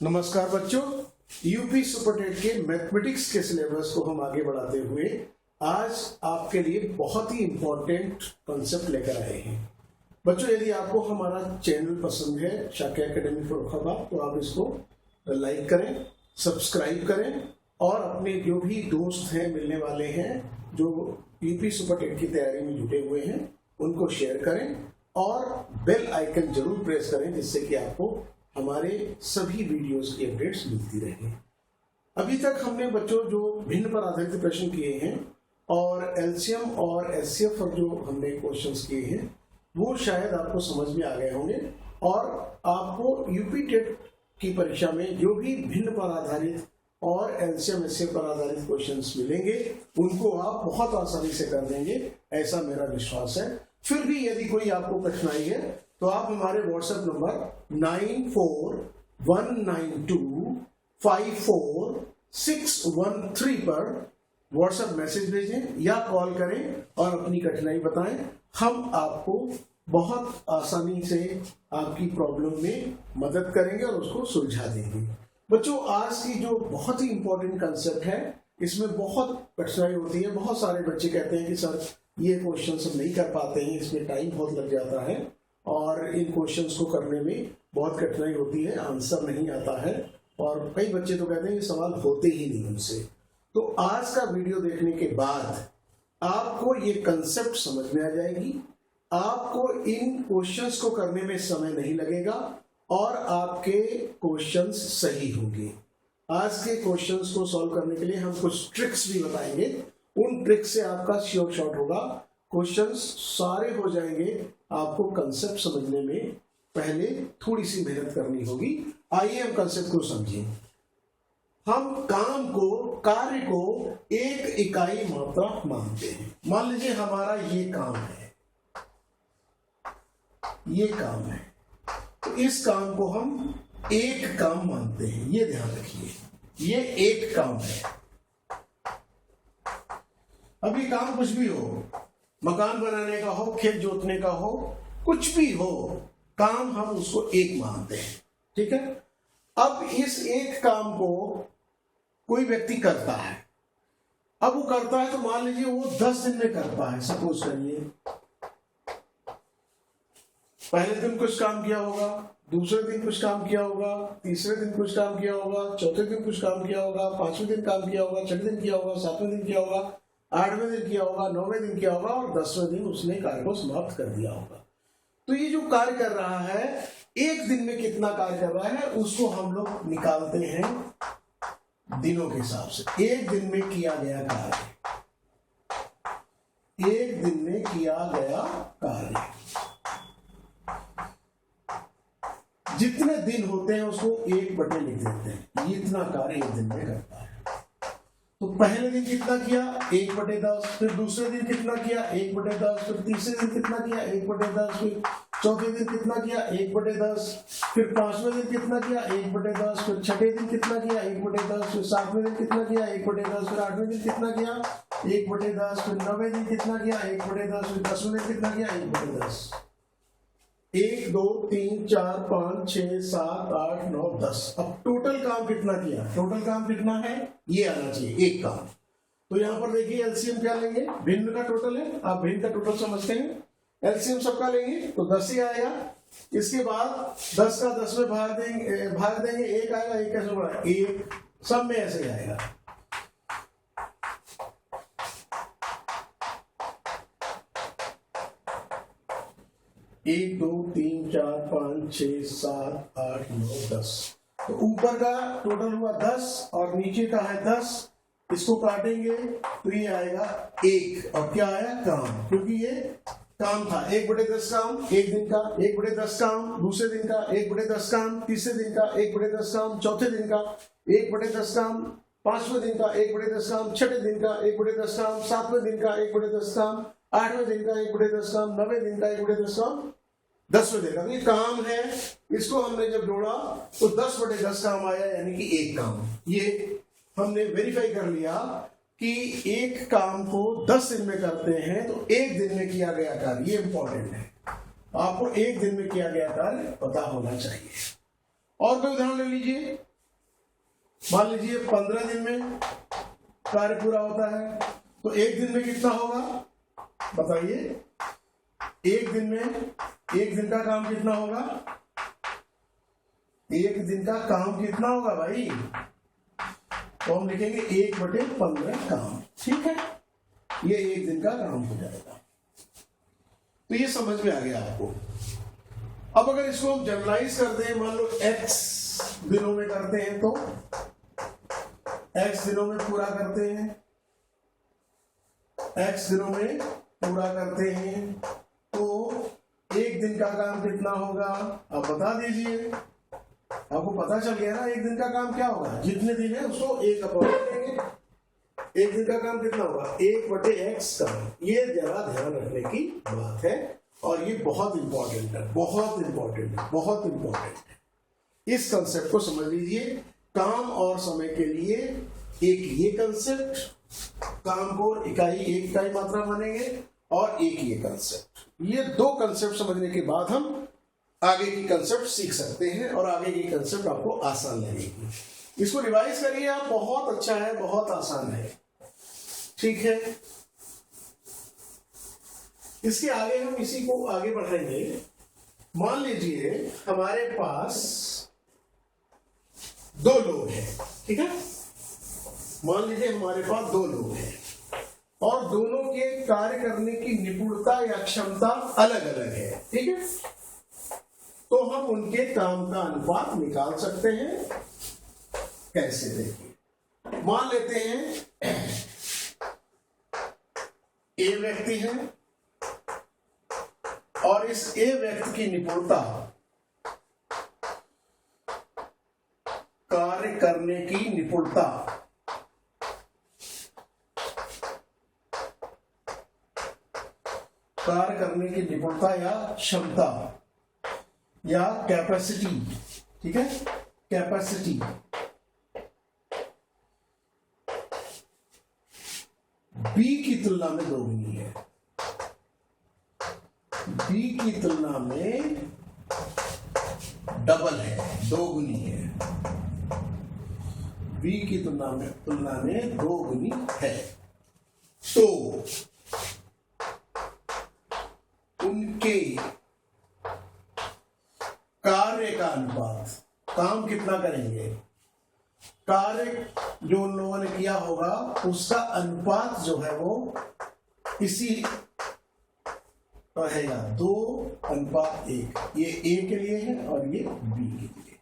नमस्कार बच्चों, UP Super TET के मैथमेटिक्स के सिलेबस को हम आगे बढ़ाते हुए आज आपके लिए बहुत ही इंपॉर्टेंट कॉन्सेप्ट लेकर आए हैं। बच्चों, यदि आपको हमारा चैनल पसंद है शाक्य एकेडमी फर्रुखाबाद, तो आप इसको लाइक करें, सब्सक्राइब करें और अपने जो भी दोस्त हैं, मिलने वाले हैं जो यूपी सुपरटेट की तैयारी में जुटे हुए हैं, उनको शेयर करें और बेल आइकन जरूर प्रेस करें, जिससे कि आपको हमारे सभी वीडियोस की अपडेट्स मिलती रहे। अभी तक हमने बच्चों जो भिन्न पर आधारित प्रश्न किए हैं और एलसीएम और एचसीएफ पर जो हमने क्वेश्चंस किए हैं वो शायद आपको समझ में आ गए होंगे और आपको यूपी टेट की परीक्षा में जो भी भिन्न पर आधारित और एलसीएम एचसीएफ पर आधारित क्वेश्चंस मिलेंगे उनको आप बहुत आसानी से कर देंगे, ऐसा मेरा विश्वास है। फिर भी यदि कोई आपको कठिनाई है तो आप हमारे व्हाट्सएप नंबर 9419254613 पर व्हाट्सएप मैसेज भेजें या कॉल करें और अपनी कठिनाई बताएं। हम आपको बहुत आसानी से आपकी प्रॉब्लम में मदद करेंगे और उसको सुलझा देंगे। बच्चों, आज की जो बहुत ही इंपॉर्टेंट कंसेप्ट है, इसमें बहुत कठिनाई होती है। बहुत सारे बच्चे कहते हैं कि सर ये क्वेश्चन हम नहीं कर पाते हैं, इसमें टाइम बहुत लग जाता है और इन क्वेश्चंस को करने में बहुत कठिनाई होती है, आंसर नहीं आता है और कई बच्चे तो कहते हैं ये सवाल होते ही नहीं उनसे। तो आज का वीडियो देखने के बाद आपको ये कंसेप्ट समझ में आ जाएगी, आपको इन क्वेश्चंस को करने में समय नहीं लगेगा और आपके क्वेश्चंस सही होंगे। आज के क्वेश्चंस को सॉल्व करने के लिए हम कुछ ट्रिक्स भी बताएंगे। उन ट्रिक्स से आपका श्योर शॉट होगा, क्वेश्चंस सारे हो जाएंगे। आपको कंसेप्ट समझने में पहले थोड़ी सी मेहनत करनी होगी। आइए हम कंसेप्ट को समझें। हम काम को, कार्य को एक इकाई मात्रा मानते हैं। मान लीजिए हमारा ये काम है, ये काम है, तो इस काम को हम एक काम मानते हैं। ये ध्यान रखिए, ये एक काम है। अभी काम कुछ भी हो, मकान बनाने का हो, खेत जोतने का हो, कुछ भी हो, काम हम उसको एक मानते हैं। ठीक है। अब इस एक काम को कोई व्यक्ति करता है। अब वो करता है तो मान लीजिए वो 10 दिन में करता है। सपोज करिए पहले दिन कुछ काम किया होगा, दूसरे दिन कुछ काम किया होगा, तीसरे दिन कुछ काम किया होगा, चौथे दिन कुछ काम किया होगा, 5वें दिन काम किया होगा, 6वें दिन किया होगा, 7वें दिन किया होगा, 8वें दिन किया होगा, 9वें दिन किया होगा और 10वें दिन उसने कार्य को समाप्त कर दिया होगा। तो ये जो कार्य कर रहा है, एक दिन में कितना कार्य कर रहा है उसको हम लोग निकालते हैं दिनों के हिसाब से। एक दिन में किया गया कार्य, एक दिन में किया गया कार्य, जितने दिन होते हैं उसको 1/, लिख देते हैं। इतना कार्य एक दिन में करता है। तो पहले दिन कितना किया, 1/10। फिर दूसरे दिन कितना किया, 1/10। फिर तीसरे दिन कितना किया, 1/10। फिर चौथे दिन कितना किया, 1/10। फिर 5वें दिन कितना किया, 1/10। फिर 6ठे दिन कितना किया, 1/10। फिर 7वें दिन कितना किया, 1/10। फिर 8वें दिन कितना किया, 1/10। फिर 9वें दिन कितना किया, 1/10। फिर 10वें दिन कितना किया, 1/10। 1 2 3 4 5 6 7 8 9 10। अब टोटल काम कितना किया, टोटल काम कितना है ये आना चाहिए, एक काम। तो यहां पर देखिए एलसीएम क्या लेंगे, भिन्न का टोटल है, आप भिन्न का टोटल समझते हैं। एलसीएम सबका लेंगे तो 10 ही आएगा। इसके बाद 10 का 10 में भाग देंगे, 1 आएगा। 1 कैसे बढ़ा, 1 सब में ऐसे ही आएगा। एक 2 3 4 5 6 7 8 9 10। तो ऊपर का टोटल हुआ 10 और नीचे का है 10। इसको काटेंगे तो ये आएगा 1 और क्या आया, काम, क्योंकि ये काम था। 1/10 काम एक दिन का, 1/10 काम दूसरे दिन का, 1/10 काम तीसरे दिन का, 1/10 काम चौथे दिन का, 1/10 काम 5वें दिन का, 1/10 काम 6ठे दिन का, 1/10 काम 7वें दिन का, 1/10 काम 8वें दिन का, 1/10 काम 9वें दिन का, 1/10 काम 10वें दिन का। ये काम है, इसको हमने जब जोड़ा तो 10/10 काम आया, यानी कि एक काम। ये हमने वेरीफाई कर लिया कि एक काम को 10 दिन में करते हैं तो एक दिन में किया गया कार्य, ये इंपॉर्टेंट है। आपको एक दिन में किया गया कार्य पता होना चाहिए। और कोई उदाहरण ले लीजिए। मान लीजिए 15 दिन में कार्य पूरा होता है, तो एक दिन में कितना होगा बताइए। एक दिन का काम कितना होगा? एक दिन का काम कितना होगा भाई? तो हम लिखेंगे 1/15 काम। ठीक है, ये एक दिन का काम हो जाएगा। तो ये समझ में आ गया आपको। अब अगर इसको हम जनरलाइज कर दें, मान लो x दिनों में करते हैं तो x दिनों में पूरा करते हैं, x दिनों में पूरा करते हैं तो एक दिन का काम कितना होगा? आप बता दीजिए। आपको पता चल गया ना एक दिन का काम क्या होगा? जितने दिन है उसको 1/, एक दिन का काम कितना होगा? 1/x काम। ये जरा ध्यान रखने की बात है और ये बहुत इंपॉर्टेंट है, बहुत इंपॉर्टेंट है, बहुत इंपॉर्टेंट है। इस कंसेप्ट को समझ लीजिए। काम और समय के लिए एक ये कंसेप्ट, काम को एक इकाई मात्रा मानेंगे, और एक ये कंसेप्ट। ये दो कंसेप्ट समझने के बाद हम आगे की कंसेप्ट सीख सकते हैं और आगे की कंसेप्ट आपको आसान लगेगी। इसको रिवाइज करिए आप, बहुत अच्छा है, बहुत आसान है। ठीक है, इसके आगे हम इसी को आगे बढ़ाएंगे। मान लीजिए हमारे पास दो लोग हैं, ठीक है। मान लीजिए हमारे पास दो लोग हैं और दोनों के कार्य करने की निपुणता या क्षमता अलग अलग है, ठीक है। तो हम उनके काम का अनुपात निकाल सकते हैं। कैसे? देखिए, मान लेते हैं ए व्यक्ति है और इस ए व्यक्ति की निपुणता, कार्य करने की निपुणता या क्षमता या कैपेसिटी, ठीक है, कैपेसिटी बी की तुलना में दोगुनी है। बी की तुलना में डबल है, दोगुनी है। बी की तुलना में दोगुनी है। तो उनके कार्य का अनुपात, काम कितना करेंगे, कार्य जो उन लोगों ने किया होगा उसका अनुपात जो है वो इसी रहेगा, 2:1। ये ए के लिए है और ये बी के लिए।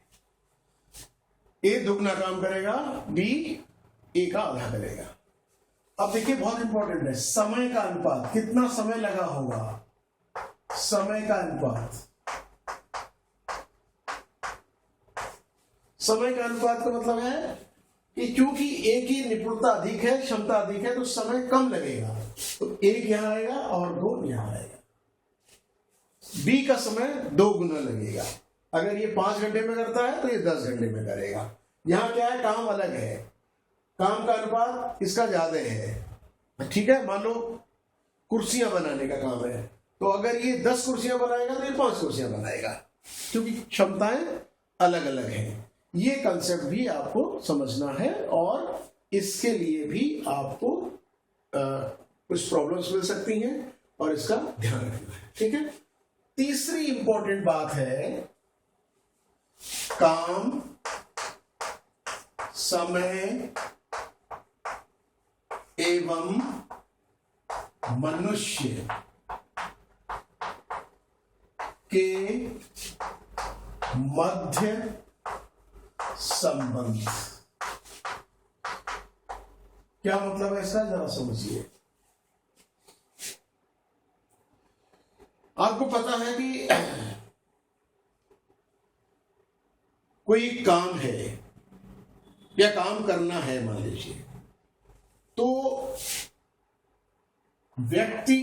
ए दुगना काम करेगा, बी ए का आधा करेगा। अब देखिए बहुत इंपॉर्टेंट है, समय का अनुपात, कितना समय लगा होगा, समय का अनुपात। समय का अनुपात का मतलब है कि क्योंकि ए की निपुणता अधिक है, क्षमता अधिक है, तो समय कम लगेगा। तो 1 यहां आएगा और 2 यहां आएगा। बी का समय 2 गुना लगेगा। अगर ये 5 घंटे में करता है तो ये 10 घंटे में करेगा। यहां क्या है, काम अलग है, काम का अनुपात इसका ज्यादा है, ठीक है। मान लो कुर्सियां बनाने का काम है, तो अगर ये 10 कुर्सियां बनाएगा तो ये 5 कुर्सियां बनाएगा, क्योंकि क्षमताएं अलग अलग हैं। ये कंसेप्ट भी आपको समझना है और इसके लिए भी आपको कुछ प्रॉब्लम्स मिल सकती हैं और इसका ध्यान रखना है, ठीक है। तीसरी इंपॉर्टेंट बात है काम, समय एवं मनुष्य के मध्य संबंध। क्या मतलब है इसका, जरा समझिए। आपको पता है कि कोई काम है या काम करना है, मान लीजिए, तो व्यक्ति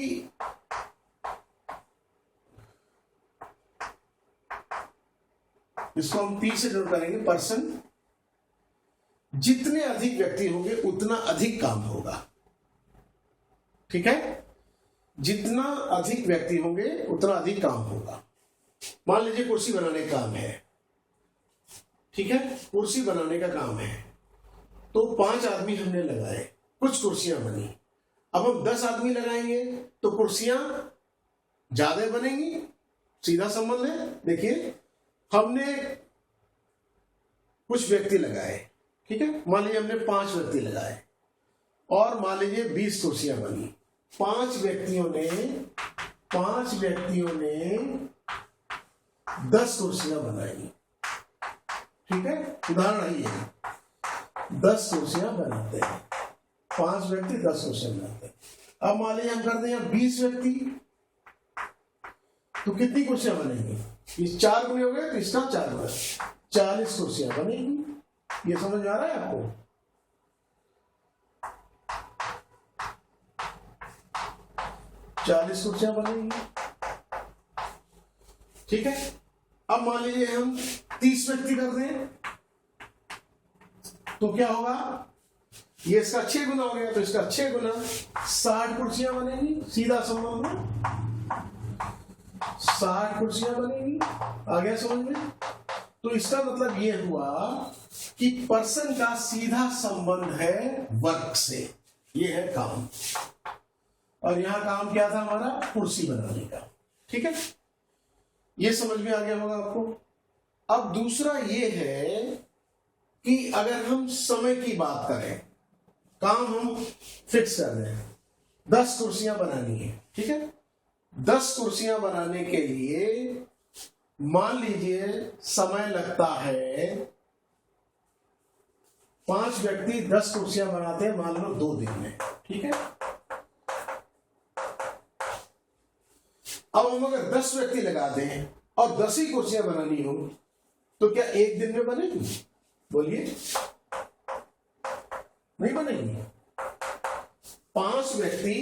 इसको हम पी से डिनोट करेंगे, पर्सन। जितने अधिक व्यक्ति होंगे उतना अधिक काम होगा, ठीक है। जितना अधिक व्यक्ति होंगे उतना अधिक काम होगा। मान लीजिए कुर्सी बनाने का काम है, ठीक है, कुर्सी बनाने का काम है। तो 5 आदमी हमने लगाए, कुछ कुर्सियां बनी। अब हम 10 आदमी लगाएंगे तो कुर्सियां ज्यादा बनेंगी, सीधा संबंध है। देखिए, हमने कुछ व्यक्ति लगाए, ठीक है, मान लीजिए हमने 5 व्यक्ति लगाए और मान लीजिए 20 कुर्सियां बनी। 5 व्यक्तियों ने 10 कुर्सियां बनाई, ठीक है, उदाहरण है ये। 10 कुर्सियां बनाते हैं, 5 व्यक्ति 10 कुर्सियां बनाते हैं। अब मान लीजिए हम कर दें 20 व्यक्ति, तो कितनी कुर्सियां बनेंगी? इस 4 गुने हो गए तो इसका 4 गुना, 40 कुर्सियां बनेगी। ये समझ आ रहा है आपको? चालीस कुर्सियां बनेंगी, ठीक है। अब मान लीजिए हम 30 व्यक्ति कर दें तो क्या होगा? ये इसका 6 गुना हो गया, तो इसका 6 गुना 60 कुर्सियां बनेगी, सीधा संबंध में 60 कुर्सियां बनेगी। आ गया समझ में? तो इसका मतलब ये हुआ कि पर्सन का सीधा संबंध है वर्क से, ये है काम। और यहां काम क्या था हमारा? कुर्सी बनाने का, ठीक है। ये समझ में आ गया होगा आपको। अब दूसरा ये है कि अगर हम समय की बात करें, काम हम फिक्स कर रहे हैं, 10 कुर्सियां बनानी है, ठीक है। 10 कुर्सियां बनाने के लिए मान लीजिए समय लगता है, 5 व्यक्ति 10 कुर्सियां बनाते हैं मान लो 2 दिन में, ठीक है। अब हम अगर 10 व्यक्ति लगा दें और 10 ही कुर्सियां बनानी हो तो क्या 1 दिन में बनेगी? बोलिए, नहीं बनेगी। 5 व्यक्ति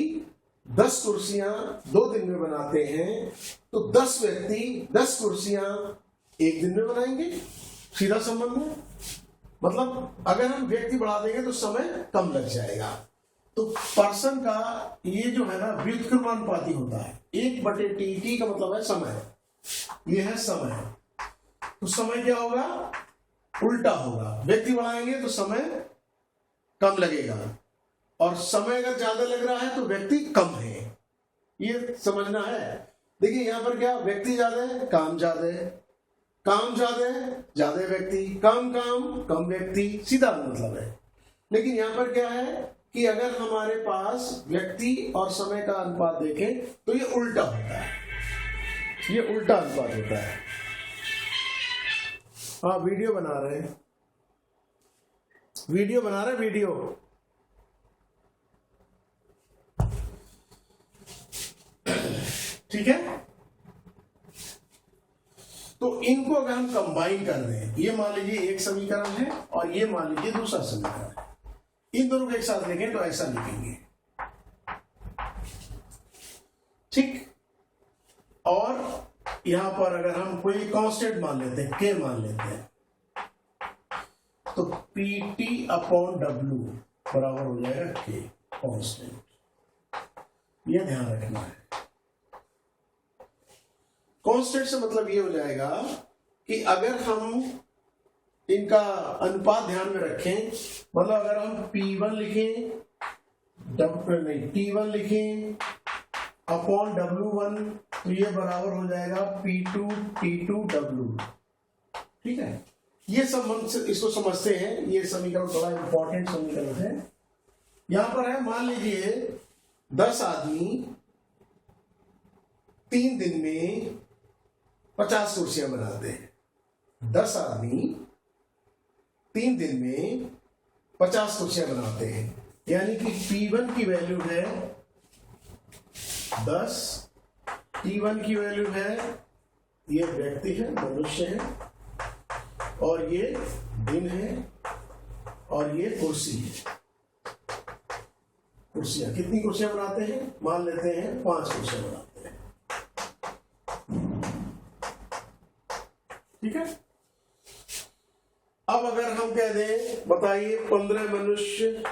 10 कुर्सियां 2 दिन में बनाते हैं तो 10 व्यक्ति 10 कुर्सियां 1 दिन में बनाएंगे, सीधा संबंध है। मतलब अगर हम व्यक्ति बढ़ा देंगे तो समय कम लग जाएगा। तो पर्सन का ये जो है ना व्युत्क्रमानुपाती होता है, 1/t। टी का मतलब है समय, ये है समय। तो समय क्या होगा? उल्टा होगा, व्यक्ति बढ़ाएंगे तो समय कम लगेगा और समय अगर ज्यादा लग रहा है तो व्यक्ति कम है, ये समझना है। देखिए यहां पर क्या, व्यक्ति ज्यादा है, काम ज्यादा है, काम ज्यादा है, ज्यादा व्यक्ति, कम काम कम व्यक्ति, सीधा मतलब है। लेकिन यहां पर क्या है कि अगर हमारे पास व्यक्ति और समय का अनुपात देखें तो ये उल्टा होता है, ये उल्टा अनुपात होता है। हाँ, वीडियो बना रहे हैं, वीडियो। ठीक है। तो इनको अगर हम कंबाइन कर दें, ये मान लीजिए एक समीकरण है और ये मान लीजिए दूसरा समीकरण है, इन दोनों को एक साथ लिखें तो ऐसा लिखेंगे, ठीक। और यहां पर अगर हम कोई कांस्टेंट मान लेते हैं, के मान लेते हैं, तो PT/W बराबर हो जाएगा के, कांस्टेंट। यह ध्यान रखना है। कांस्टेंट से मतलब ये हो जाएगा कि अगर हम इनका अनुपात ध्यान में रखें, मतलब अगर हम P1 लिखें, T1 लिखें अपॉन W1 तो ये बराबर हो जाएगा P2 T2W, ठीक है। ये संबंध इसको समझते हैं, ये समीकरण बड़ा इंपॉर्टेंट समीकरण है। यहां पर है, मान लीजिए 10 आदमी 3 दिन में 50 कुर्सियां बनाते हैं। 10 आदमी 3 दिन में 50 कुर्सियां बनाते हैं, यानी कि P1 की वैल्यू है 10, T1 की वैल्यू है, ये व्यक्ति है, मनुष्य है, और ये दिन है, और ये कुर्सी है। कुर्सियां कितनी कुर्सियां बनाते हैं? मान लेते हैं 5 कुर्सियां बनाते हैं, ठीक है। अब अगर हम कह दें, बताइए 15 मनुष्य,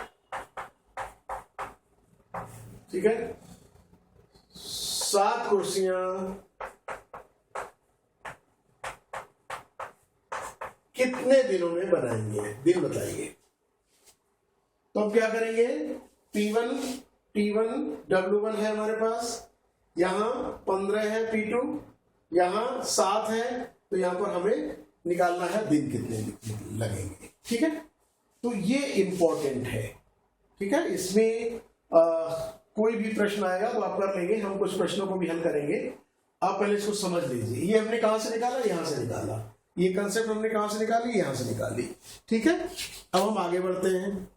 ठीक है, 7 कुर्सियां कितने दिनों में बनाएंगे, दिन बताइए। तो अब क्या करेंगे, P1 T1 W1 है हमारे पास, यहाँ 15 है P2, यहाँ 7 है, तो यहाँ पर हमें निकालना है दिन कितने लगेंगे। ठीक है, तो ये इंपॉर्टेंट है। ठीक है, इसमें कोई भी प्रश्न आएगा तो आप कर लेंगे, हम कुछ प्रश्नों को भी हल करेंगे। आप पहले इसको समझ लीजिए, ये हमने कहां से निकाला, यहां से निकाला, ये कंसेप्ट हमने कहां से निकाली, यहां से निकाली। ठीक है, अब हम आगे बढ़ते हैं।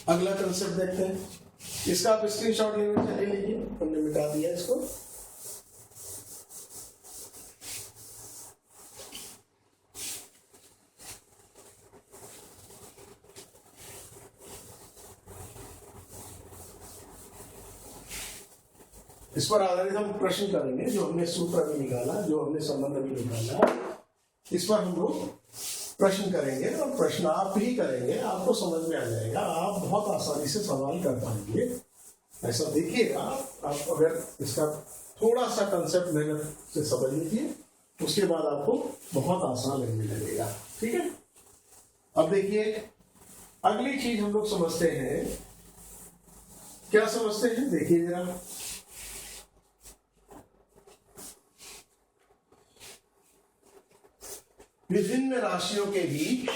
अगला कंसेप्ट देखते हैं, इसका आप स्क्रीनशॉट ले लीजिए, हमने मिटा दिया इसको। इस पर आधारित हम प्रश्न करेंगे, जो हमने सूत्र अभी निकाला, जो हमने संबंध अभी निकाला, इस पर हम लोग प्रश्न करेंगे और प्रश्न आप ही करेंगे, आपको समझ में आ जाएगा, आप बहुत आसानी से सवाल कर पाएंगे। ऐसा देखिएगा, आप अगर इसका थोड़ा सा कंसेप्ट मेहनत से समझ लीजिए, उसके बाद आपको बहुत आसान लगने लगेगा। ठीक है, अब देखिए अगली चीज हम लोग समझते हैं, क्या समझते हैं, देखिए जरा। विभिन्न राशियों के बीच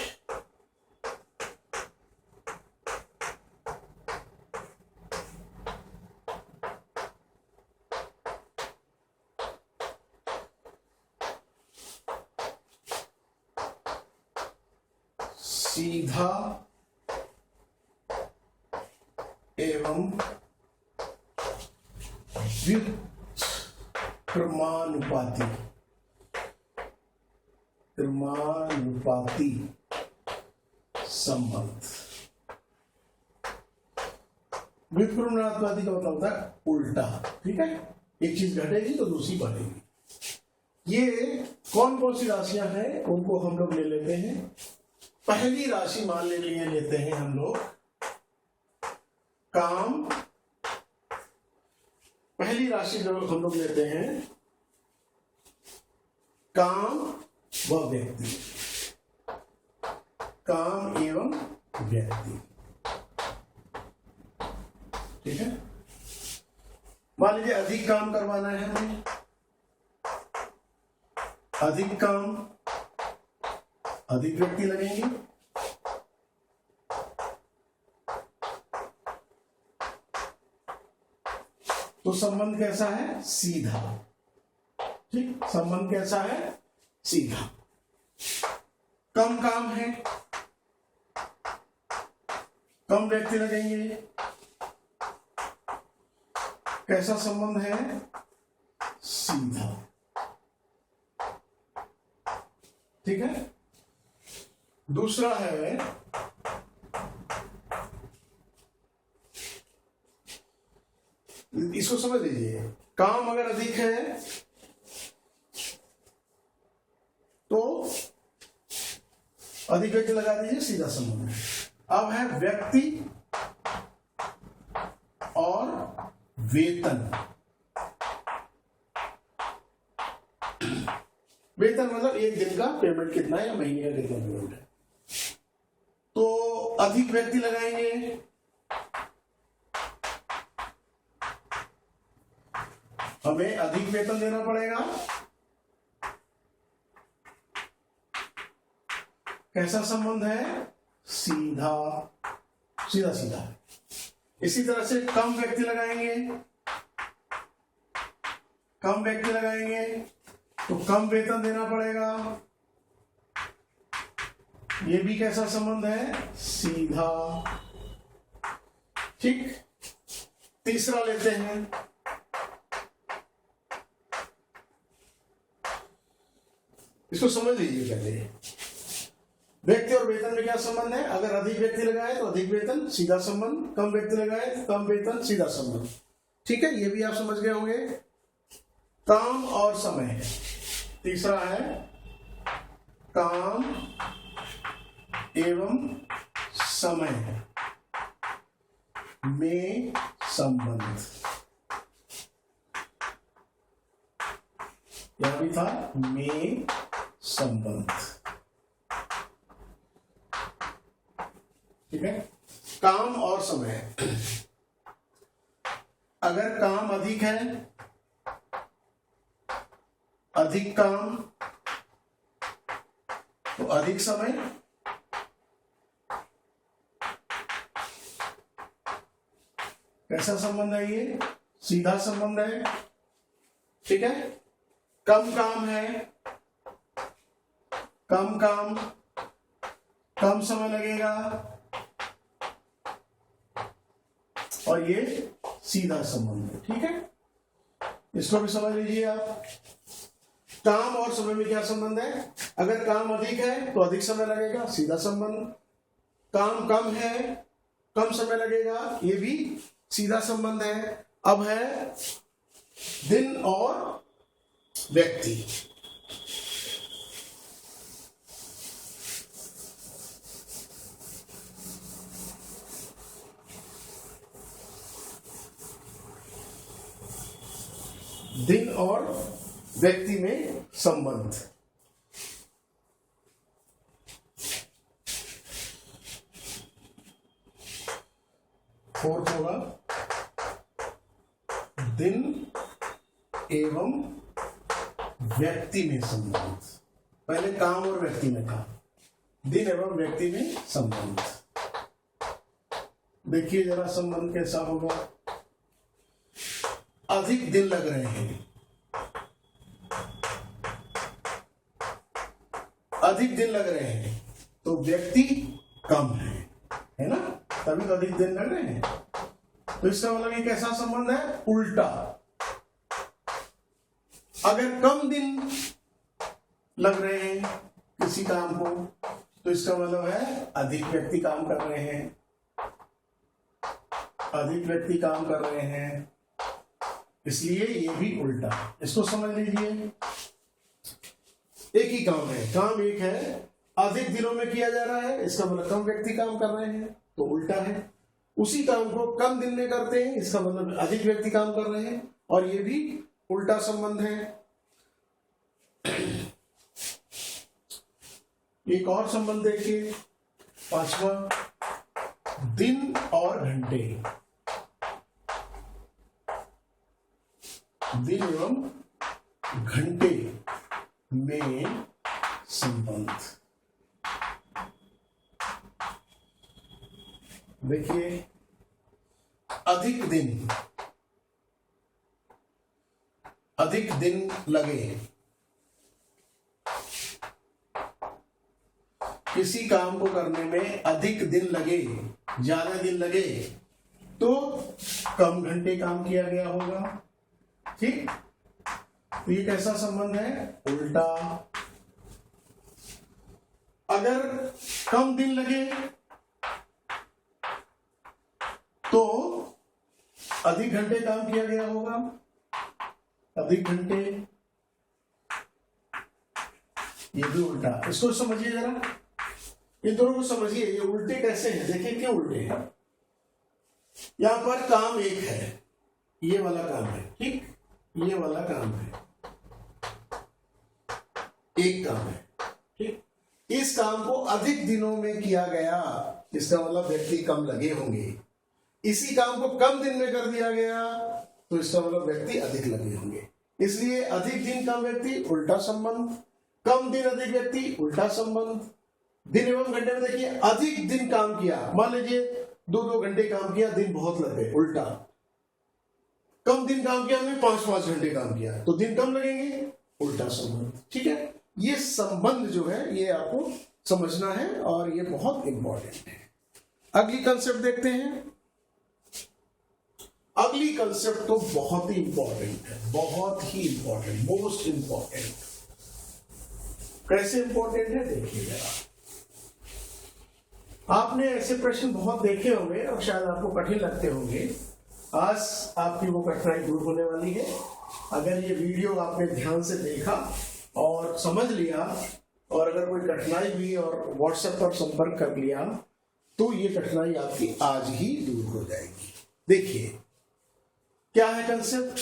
सीधा एवं व्युत्क्रमानुपाती संबंध। व्युत्क्रमानुपाती का मतलब होता है उल्टा। ठीक है, एक चीज घटेगी तो दूसरी बढ़ेगी। ये कौन कौन सी राशियां हैं उनको हम लोग ले लेते हैं। पहली राशि मान लेते हैं हम लोग काम। पहली राशि जो हम लोग लेते हैं काम व व्यक्ति, काम एवं व्यक्ति। ठीक है, मान लीजिए अधिक काम करवाना है हमें, अधिक काम, अधिक व्यक्ति लगेंगे। तो संबंध कैसा है, सीधा। ठीक, संबंध कैसा है, सीधा। कम काम है, कम व्यक्ति लगेंगे, कैसा संबंध है, सीधा। ठीक है, दूसरा है इसको समझ लीजिए, काम अगर अधिक है तो अधिक व्यक्ति लगा दीजिए, सीधा संबंध है। अब है व्यक्ति और वेतन। वेतन मतलब एक दिन का पेमेंट कितना है या महीने का कितना पेमेंट है। तो अधिक व्यक्ति लगाएंगे, हमें अधिक वेतन देना पड़ेगा। कैसा संबंध है, सीधा, सीधा सीधा। इसी तरह से कम व्यक्ति लगाएंगे, कम व्यक्ति लगाएंगे तो कम वेतन देना पड़ेगा। ये भी कैसा संबंध है, सीधा। ठीक, तीसरा लेते हैं, इसको समझ लीजिए पहले। व्यक्ति और वेतन में क्या संबंध है, अगर अधिक व्यक्ति लगाए तो अधिक वेतन, सीधा संबंध। कम व्यक्ति लगाए तो कम वेतन, सीधा संबंध। ठीक है, ये भी आप समझ गए होंगे। काम और समय, तीसरा है काम एवं समय में संबंध। यहां भी था में संबंध। ठीक है। काम और समय, अगर काम अधिक है, अधिक काम तो अधिक समय, कैसा संबंध है ये? सीधा संबंध है। ठीक है। कम काम है, कम काम, कम समय लगेगा, और ये सीधा संबंध है। ठीक है। इसको भी समझ लीजिए आप। काम और समय में क्या संबंध है? अगर काम अधिक है तो अधिक समय लगेगा, सीधा संबंध। काम कम है, कम समय लगेगा, ये भी सीधा संबंध है। अब है दिन और व्यक्ति। दिन और व्यक्ति में संबंध। फोर्थ होगा दिन एवं व्यक्ति में संबंध। पहले काम और व्यक्ति में था, दिन एवं व्यक्ति में संबंध। देखिए जरा संबंध कैसा होगा। अधिक दिन लग रहे हैं, अधिक दिन लग रहे हैं तो व्यक्ति कम है ना, तभी तो अधिक दिन लग रहे हैं। तो इसका मतलब ये कैसा संबंध है? उल्टा। अगर कम दिन लग रहे हैं किसी काम को तो इसका मतलब है अधिक व्यक्ति काम कर रहे हैं, अधिक व्यक्ति काम कर रहे हैं, इसलिए ये भी उल्टा। इसको समझ लीजिए। एक ही काम है, काम एक है, अधिक दिनों में किया जा रहा है, इसका मतलब कम व्यक्ति काम कर रहे हैं, तो उल्टा है। उसी काम को कम दिन में करते हैं, इसका मतलब अधिक व्यक्ति काम कर रहे हैं, और ये भी उल्टा संबंध है। एक और संबंध देखिए, पांचवा, दिन और घंटे। दिन एवं घंटे में संबंध। देखिए अधिक दिन लगे, किसी काम को करने में अधिक दिन लगे, ज्यादा दिन लगे, तो कम घंटे काम किया गया होगा। ठीक। तो ये कैसा संबंध है? उल्टा। अगर कम दिन लगे तो अधिक घंटे काम किया गया होगा, अधिक घंटे, ये भी उल्टा। इसको समझिए जरा, इन दोनों को समझिए, ये उल्टे कैसे हैं। देखिए क्यों उल्टे हैं। यहां पर काम एक है, ये वाला काम है, ठीक, ये वाला काम है, एक काम है, ठीक। इस काम को अधिक दिनों में किया गया, इसका मतलब व्यक्ति कम लगे होंगे। इसी काम को कम दिन में कर दिया गया तो इसका मतलब व्यक्ति अधिक लगे होंगे। इसलिए अधिक दिन कम व्यक्ति, उल्टा संबंध। कम दिन अधिक व्यक्ति, उल्टा संबंध। दिन एवं घंटे में देखिए, अधिक दिन काम किया, मान लीजिए 2-2 घंटे काम किया, दिन बहुत लगे, उल्टा। कम दिन काम किया, हमने 5-5 घंटे काम किया, तो दिन कम लगेंगे, उल्टा संबंध। ठीक है। ये संबंध जो है ये आपको समझना है और ये बहुत इंपॉर्टेंट है। अगली कंसेप्ट देखते हैं। अगली कंसेप्ट तो बहुत ही इंपॉर्टेंट है, बहुत ही इंपॉर्टेंट, मोस्ट इंपॉर्टेंट। कैसे इंपॉर्टेंट है देखिए जरा। आपने ऐसे प्रश्न बहुत देखे होंगे और शायद आपको कठिन लगते होंगे। आज आपकी वो कठिनाई दूर होने वाली है। अगर ये वीडियो आपने ध्यान से देखा और समझ लिया, और अगर कोई कठिनाई हुई और व्हाट्सएप पर संपर्क कर लिया, तो ये कठिनाई आपकी आज ही दूर हो जाएगी। देखिए क्या है कंसेप्ट।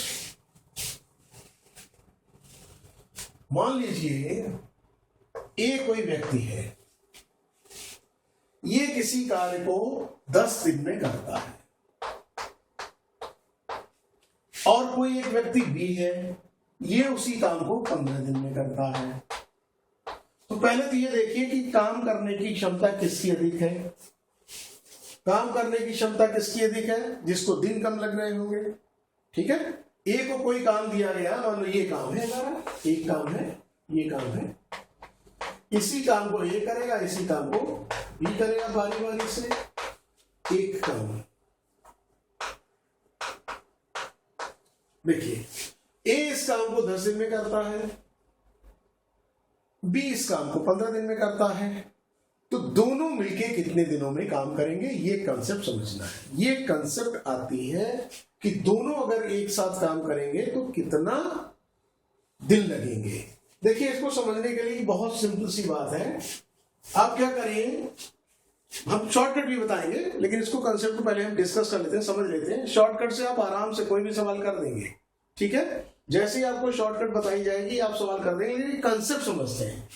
मान लीजिए ए कोई व्यक्ति है, ये किसी कार्य को 10 दिन में करता है, और कोई एक व्यक्ति बी है, ये उसी काम को 15 दिन में करता है। तो पहले तो ये देखिए कि काम करने की क्षमता किसकी अधिक है। काम करने की क्षमता किसकी अधिक है? जिसको दिन कम लग रहे होंगे। ठीक है, ए को कोई काम दिया गया, मान लो ये काम है हमारा, एक काम है, ये काम है, इसी काम को ए करेगा, इसी काम को बी करेगा बारी बारी से, एक काम। देखिए ए इस काम को 10 दिन में करता है, बी इस काम को 15 दिन में करता है, तो दोनों मिलके कितने दिनों में काम करेंगे, ये कंसेप्ट समझना है। ये कंसेप्ट आती है कि दोनों अगर एक साथ काम करेंगे तो कितना दिन लगेंगे। देखिए इसको समझने के लिए बहुत सिंपल सी बात है। आप क्या करिए, हम शॉर्टकट भी बताएंगे, लेकिन इसको कंसेप्ट को पहले हम डिस्कस कर लेते हैं, समझ लेते हैं। शॉर्टकट से आप आराम से कोई भी सवाल कर देंगे। ठीक है, जैसे ही आपको शॉर्टकट बताई जाएगी आप सवाल कर देंगे, लेकिन कंसेप्ट समझते हैं।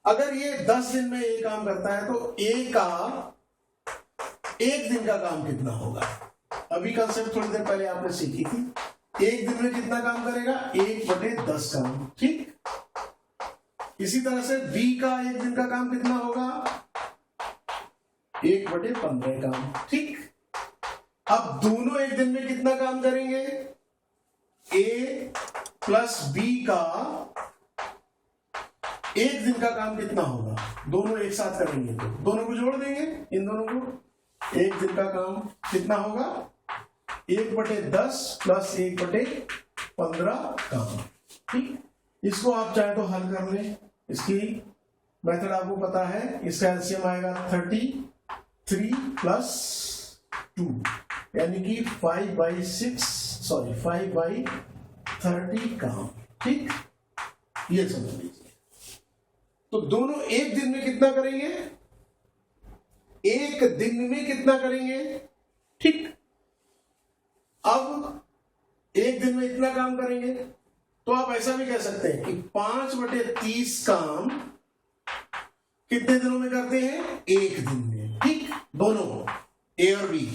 अगर ये 10 दिन में ये काम करता है तो ए का एक दिन का काम कितना होगा। अभी कंसेप्ट थोड़ी देर पहले आपने सीखी थी। एक दिन में कितना काम करेगा, 1/10 काम। ठीक, इसी तरह से बी का एक दिन का काम कितना होगा, 1/15 काम। ठीक, अब दोनों एक दिन में कितना काम करेंगे, ए प्लस बी का एक दिन का काम कितना होगा, दोनों एक साथ करेंगे तो दोनों को जोड़ देंगे, इन दोनों को, एक दिन का काम कितना होगा, 1/10 प्लस 1/15 काम। ठीक, इसको आप चाहे तो हल कर लें, इसकी मेथड आपको पता है। इसका एलसीएम आएगा 33 प्लस 2 यानी कि 5/30 काम। ठीक, ये समझ लीजिए। तो दोनों एक दिन में कितना करेंगे, एक दिन में कितना करेंगे। ठीक, अब एक दिन में इतना काम करेंगे, तो आप ऐसा भी कह सकते हैं कि 5/30 काम कितने दिनों में करते हैं, एक दिन में। ठीक, दोनों ए और बी,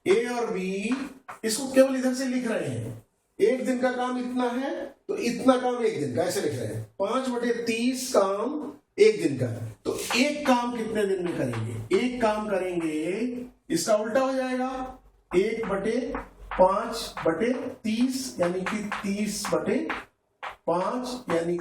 ए और बी इसको केवल इधर से लिख रहे हैं, एक दिन का काम इतना है तो इतना काम एक दिन का, ऐसे लिख रहे हैं। 5/30 काम एक दिन का, तो एक काम कितने दिन में करेंगे, एक काम करेंगे, इसका उल्टा हो जाएगा, 1/5/30 यानी कि 30/5 यानी